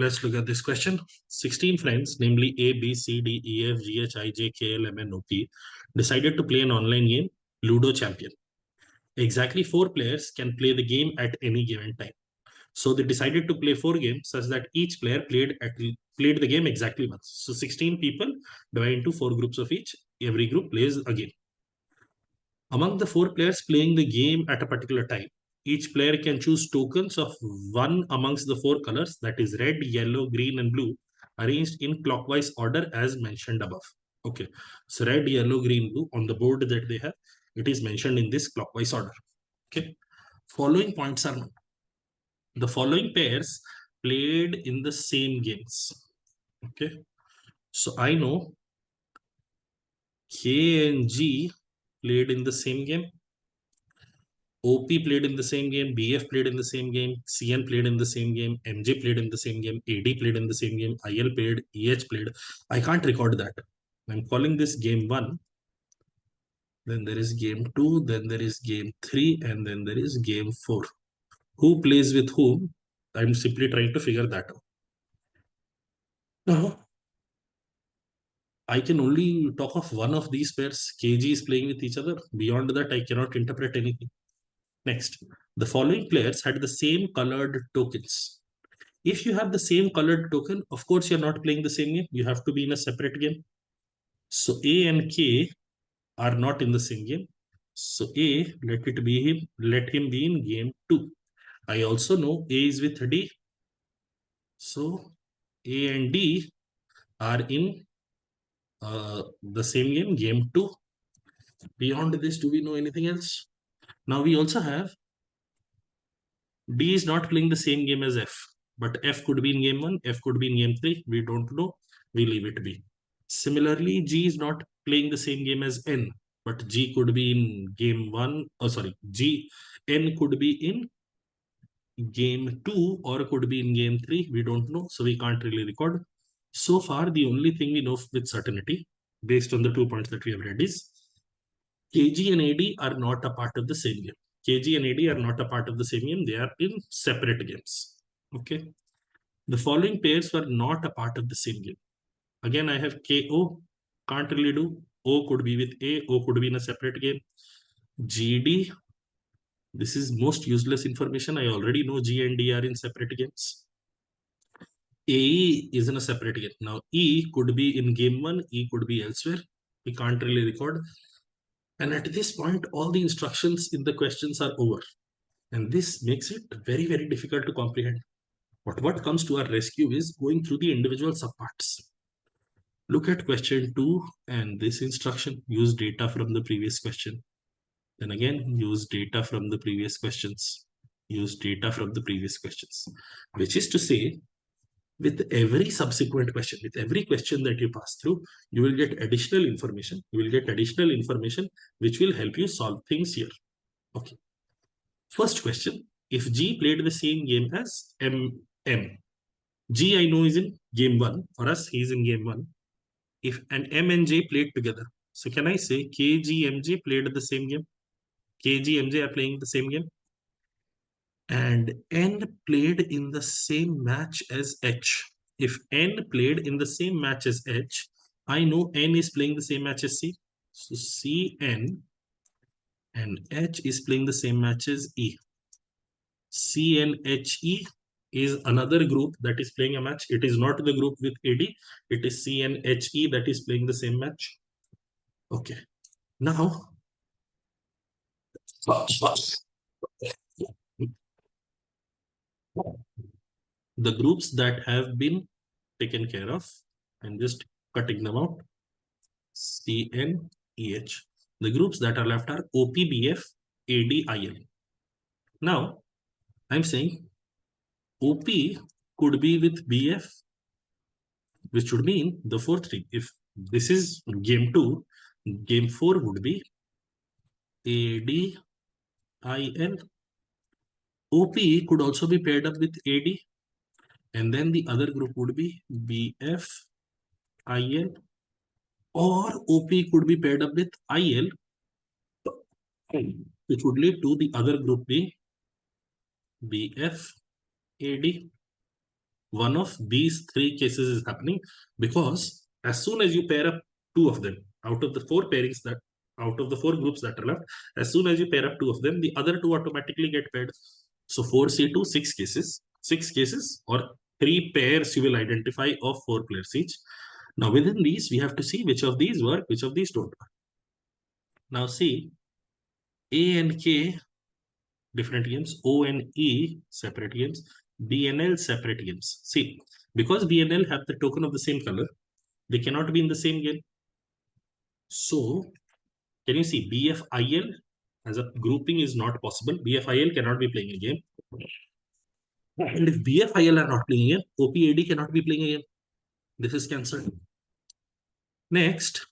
Let's look at this question. 16 friends, namely A, B, C, D, E, F, G, H, I, J, K, L, M, N, O, P, decided to play an online game, Ludo Champion. Exactly 4 players can play the game at any given time. So they decided to play 4 games such that each player played the game exactly once. So 16 people divided into 4 groups of each. Every group plays a game. Among the 4 players playing the game at a particular time, each player can choose tokens of one amongst the 4 colors, that is red, yellow, green, and blue, arranged in clockwise order as mentioned above. Okay, so red, yellow, green, blue on the board that they have, it is mentioned in this clockwise order. Okay, following points are known. The following pairs played in the same games. Okay, so I know K and G played in the same game. OP played in the same game, BF played in the same game, CN played in the same game, MJ played in the same game, AD played in the same game, IL played, EH played. I can't record that. I'm calling this game 1. Then there is game 2, then there is game 3, and then there is game 4. Who plays with whom? I'm simply trying to figure that out. Now, I can only talk of one of these pairs. KG is playing with each other. Beyond that, I cannot interpret anything. Next, the following players had the same colored tokens. If you have the same colored token, of course, you're not playing the same game. You have to be in a separate game. So A and K are not in the same game. So A, let him be in game 2. I also know A is with D. So A and D are in the same game, game 2. Beyond this, do we know anything else? Now we also have D is not playing the same game as F, but F could be in game 1, F could be in game 3. We don't know. We leave it be. Similarly, G is not playing the same game as N, but G could be in game 1. Oh, sorry. N could be in game 2 or could be in game 3. We don't know. So we can't really record. So far, the only thing we know with certainty, based on the 2 points that we have read, is KG and AD are not a part of the same game. KG and AD are not a part of the same game. They are in separate games. Okay. The following pairs were not a part of the same game. Again, I have KO. Can't really do. O could be with A. O could be in a separate game. GD. This is most useless information. I already know G and D are in separate games. AE is in a separate game. Now, E could be in game 1. E could be elsewhere. We can't really record. And at this point, all the instructions in the questions are over. And this makes it very, very difficult to comprehend. But what comes to our rescue is going through the individual subparts. Look at question 2 and this instruction. Use data from the previous question. Then again, use data from the previous questions. Use data from the previous questions. Which is to say, with every subsequent question, with every question that you pass through, you will get additional information. You will get additional information which will help you solve things here. Okay. First question, if G played the same game as MM, G I know is in game 1. For us, he is in game 1. If an M and J played together, so can I say KGMJ played the same game? KGMJ are playing the same game. And N played in the same match as H. If N played in the same match as H, I know N is playing the same match as C. So CN and H is playing the same match as E. CNHE is another group that is playing a match. It is not the group with AD. It is CNHE that is playing the same match. Okay. Now, the groups that have been taken care of, and just cutting them out, CNEH. The groups that are left are OPBF, ADIL. Now, I'm saying OP could be with BF, which would mean the fourth thing. If this is game 2, game 4 would be ADIL. OP could also be paired up with AD. And then the other group would be BF, IL. Or OP could be paired up with IL, which would lead to the other group being BF, AD. one of these three cases is happening, because as soon as you pair up two of them out of the four pairings that out of the four groups that are left, as soon as you pair up two of them, the other two automatically get paired. So 4C2, six cases or three pairs you will identify of four players each. Now within these, we have to see which of these work, which of these don't work. Now see, A and K different games, O and E separate games, B and L separate games. See, because B and L have the token of the same color, they cannot be in the same game. So, can you see BFIL as a grouping is not possible. BFIL cannot be playing a game. And if BFIL are not playing a game, OPAD cannot be playing a game. This is cancelled. Next,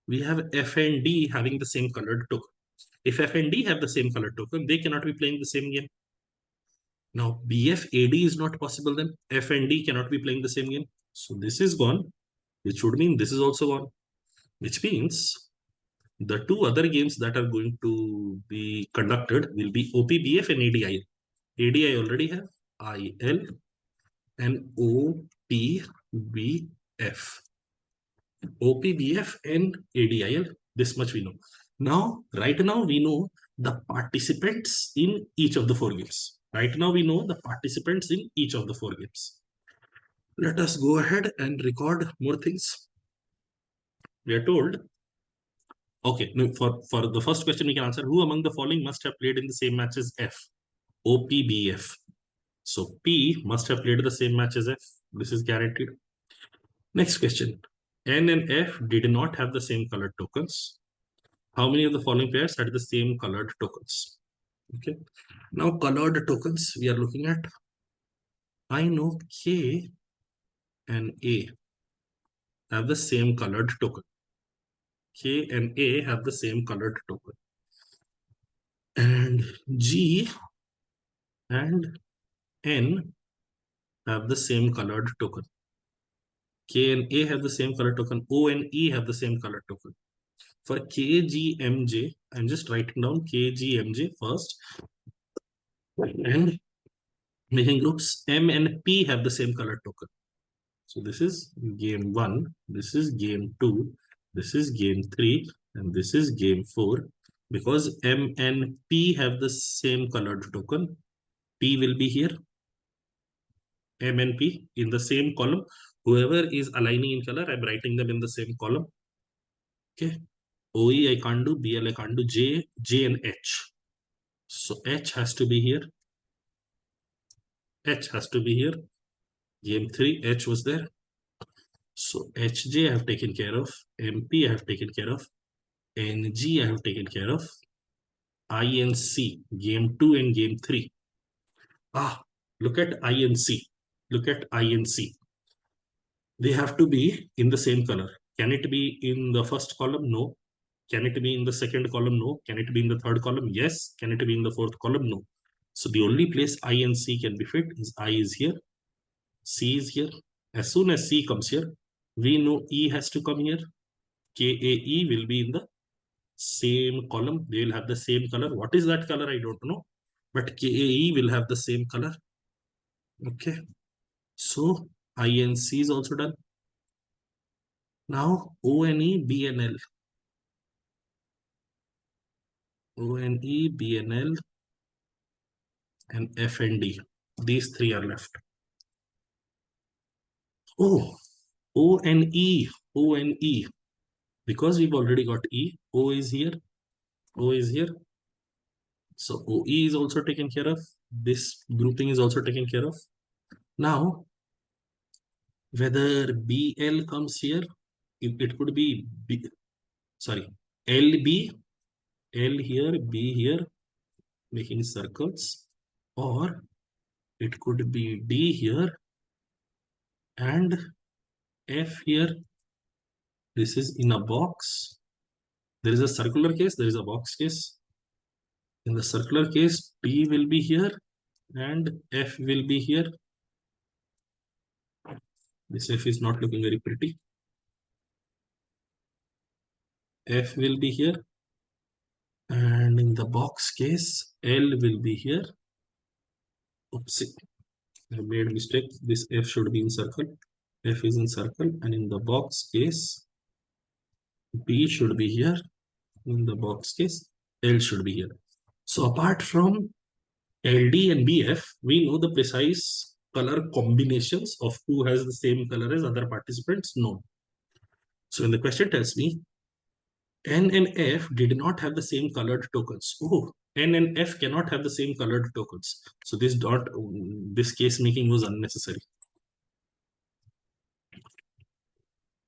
we have F and D having the same colored token. If F and D have the same colored token, they cannot be playing the same game. Now, BFAD is not possible then. F and D cannot be playing the same game. So this is gone, which would mean this is also gone, which means the two other games that are going to be conducted will be OPBF and ADI. ADI already have IL and OPBF. OPBF and ADIL, this much we know. Now, right now we know the participants in each of the four games. Right now we know the participants in each of the four games. Let us go ahead and record more things. We are told, okay, no, for the first question we can answer, who among the following must have played in the same match as F? OPBF. So P must have played the same match as F. This is guaranteed. Next question. N and F did not have the same colored tokens. How many of the following pairs had the same colored tokens? Okay. Now colored tokens we are looking at. I know K and A have the same colored token. K and A have the same colored token. And G and N have the same colored token. K and A have the same color token. O and E have the same color token. For KGMJ, I'm just writing down KGMJ first. And making groups M and P have the same color token. So this is game 1, this is game 2, this is game 3, and this is game 4. Because M and P have the same colored token, P will be here. M and P in the same column. Whoever is aligning in color, I'm writing them in the same column. Okay. OE I can't do, BL I can't do, J and H. So H has to be here. H has to be here. Game 3, H was there. So HJ I have taken care of. MP I have taken care of. NG I have taken care of. INC, game 2 and game 3. Look at INC. Look at INC. They have to be in the same color. Can it be in the first column? No. Can it be in the second column? No. Can it be in the third column? Yes. Can it be in the fourth column? No. So the only place I and C can be fit is I is here, C is here. As soon as C comes here, we know E has to come here. KAE will be in the same column. They will have the same color. What is that color? I don't know. But KAE will have the same color. Okay. So INC is also done. Now ONE, BNL. ONE, BNL, and FND. These three are left. Oh, ONE, ONE. Because we've already got E, O is here, O is here. So OE is also taken care of. This grouping is also taken care of. Now, whether BL comes here, it could be LB, L here, B here, making circles, or it could be D here and F here. This is in a box. There is a circular case, there is a box case. In the circular case, P will be here and F will be here. This F is not looking very pretty. F will be here. And in the box case, L will be here. Oopsie. I made mistake. This F should be in circle. F is in circle, and in the box case, B should be here. In the box case, L should be here. So apart from LD and BF, we know the precise color combinations of who has the same color as other participants. No. So when the question tells me N and F did not have the same colored tokens. Oh, N and F cannot have the same colored tokens. So this case making was unnecessary.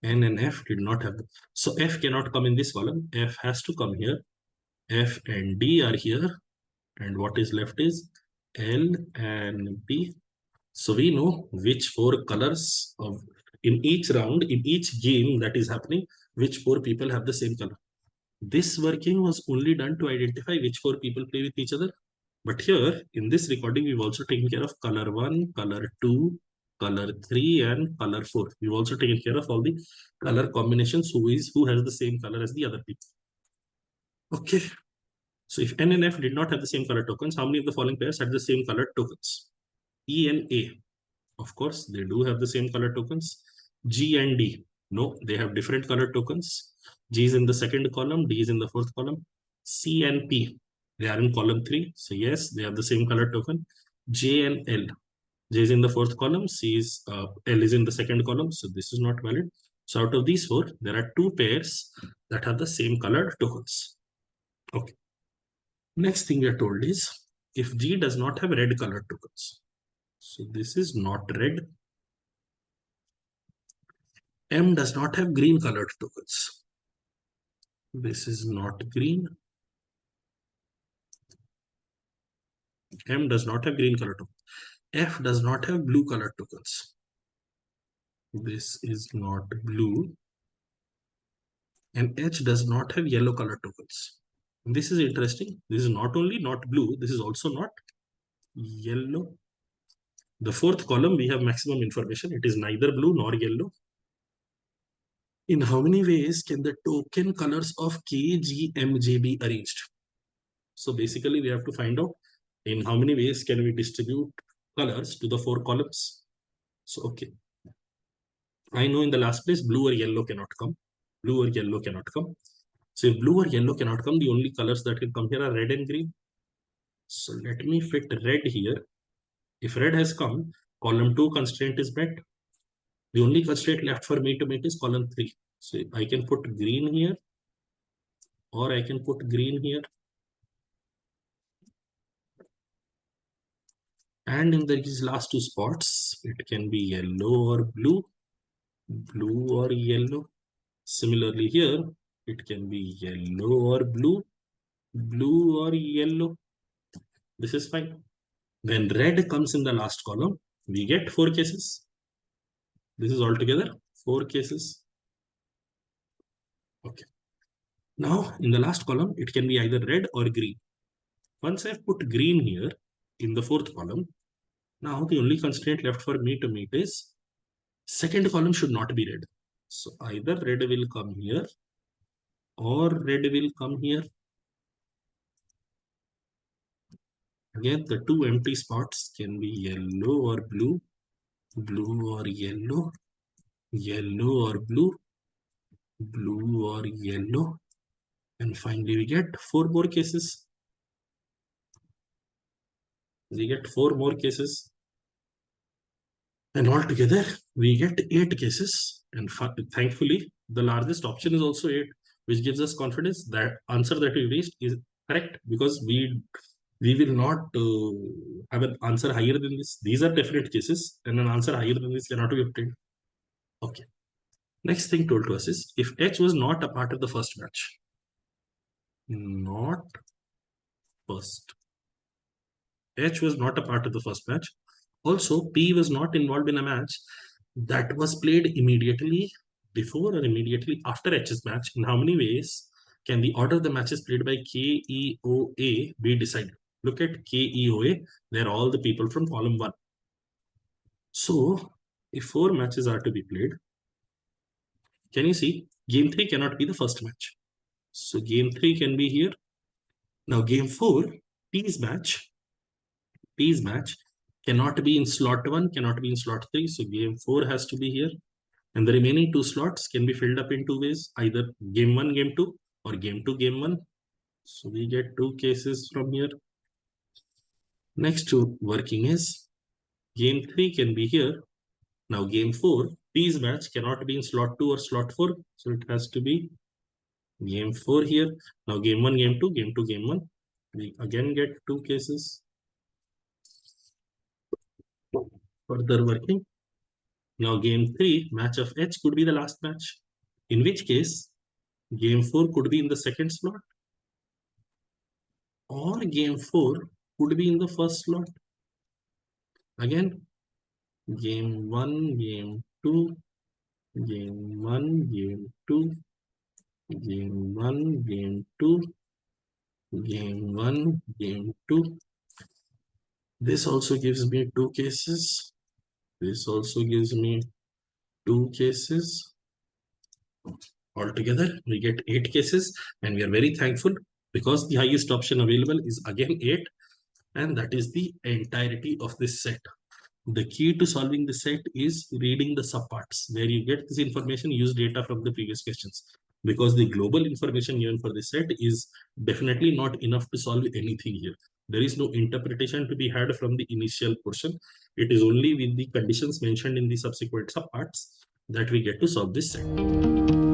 N and F did not have. So F cannot come in this column. F has to come here. F and D are here. And what is left is L and B. So we know which four colors of in each round, in each game that is happening, which four people have the same color. This working was only done to identify which four people play with each other. But here in this recording, we've also taken care of color 1, color 2, color 3, and color 4. We've also taken care of all the color combinations who has the same color as the other people. Okay. So if N and F did not have the same color tokens, how many of the following pairs had the same colored tokens? E and A. Of course, they do have the same color tokens. G and D. No, they have different color tokens. G is in the second column, D is in the fourth column. C and P, they are in column 3. So yes, they have the same color token. J and L. J is in the fourth column, L is in the second column. So this is not valid. So out of these four, there are two pairs that have the same colored tokens. Okay. Next thing we are told is if G does not have red colored tokens. So this is not red. M does not have green colored tokens. This is not green. M does not have green colored tokens. F does not have blue colored tokens. This is not blue. And H does not have yellow colored tokens. This is interesting. This is not only not blue, this is also not yellow. The fourth column, we have maximum information. It is neither blue nor yellow. In how many ways can the token colors of K, G, M, J be arranged? So basically, we have to find out in how many ways can we distribute colors to the four columns. So, okay. I know in the last place, blue or yellow cannot come. Blue or yellow cannot come. So if blue or yellow cannot come, the only colors that can come here are red and green. So let me fit red here. If red has come, column 2 constraint is met. The only constraint left for me to meet is column 3. So I can put green here or I can put green here. And in these last two spots, it can be yellow or blue, blue or yellow. Similarly here, it can be yellow or blue, blue or yellow. This is fine. When red comes in the last column, we get 4 cases. This is altogether 4 cases. Okay. Now, in the last column, it can be either red or green. Once I've put green here in the 4th column, now the only constraint left for me to meet is second column should not be red. So either red will come here or red will come here. Again, the two empty spots can be yellow or blue, blue or yellow, yellow or blue, blue or yellow. And finally, we get 4 more cases. We get 4 more cases. And altogether, we get 8 cases. And thankfully, the largest option is also 8, which gives us confidence that answer that we reached is correct because we will not have an answer higher than this. These are definite cases, and an answer higher than this cannot be obtained. Okay. Next thing told to us is if H was not a part of the first match, not first. H was not a part of the first match. Also, P was not involved in a match that was played immediately before or immediately after H's match. In how many ways can the order of the matches played by K, E, O, A be decided? Look at K, E, O, A. They're all the people from column 1. So, if 4 matches are to be played, can you see? Game 3 cannot be the first match. So, game 3 can be here. Now, game 4, P's match cannot be in slot 1, cannot be in slot 3. So game 4 has to be here. And the remaining 2 slots can be filled up in 2 ways, either game 1, game 2, or game 2, game 1. So we get 2 cases from here. Next to working is game 3 can be here. Now game 4, these match cannot be in slot 2 or slot 4. So it has to be game 4 here. Now game 1, game 2, game 2, game 1. We again get 2 cases. Further working. Now game 3, match of H could be the last match. In which case, game 4 could be in the second slot. Or game 4 could be in the first slot. Again, game 1, game 2, game 1, game 2, game 1, game 2, game 1, game 2. This also gives me 2 cases. This also gives me 2 cases. Altogether, we get 8 cases, and we are very thankful because the highest option available is again 8, and that is the entirety of this set. The key to solving the set is reading the subparts. Where you get this information, use data from the previous questions. Because the global information given for the set is definitely not enough to solve anything here. There is no interpretation to be had from the initial portion. It is only with the conditions mentioned in the subsequent subparts that we get to solve this set.